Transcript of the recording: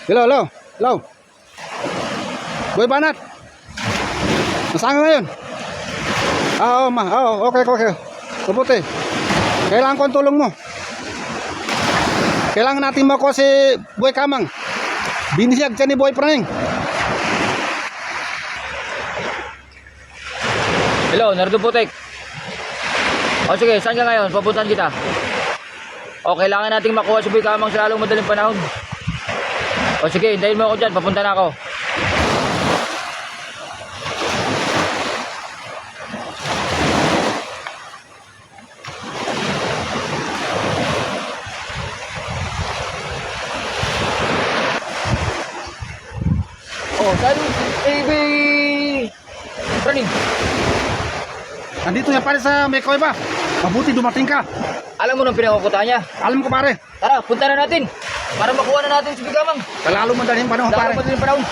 Hello, hello. Hello. Boy Banat. Nasaan ka ngayon? Oo, ma. Oo, okay, okay. Mabuti. Kailangan ko ang tulong mo. Kailangan natin makuha si Boy Kamang. Binisiyag siya ni Boy Praneng. Hello, Nardo Putek. O sige, saan ka ngayon? Papuntahan kita. O, kailangan nating makuha si Boy Kamang sa lalong madaling panahon. O sige, hintayin mo ako dyan. Papunta na ako. O, saan? AB Running. Nandito yan pare sa Mekoy ba? Mabuti dumating ka. Alam mo nang pinakukutaan niya. Alam ko pare. Tara, punta na natin. Para makuha na natin si Boy Kamang. Kalalo mo dahil yung panahon pare. Lalong madaling panahon.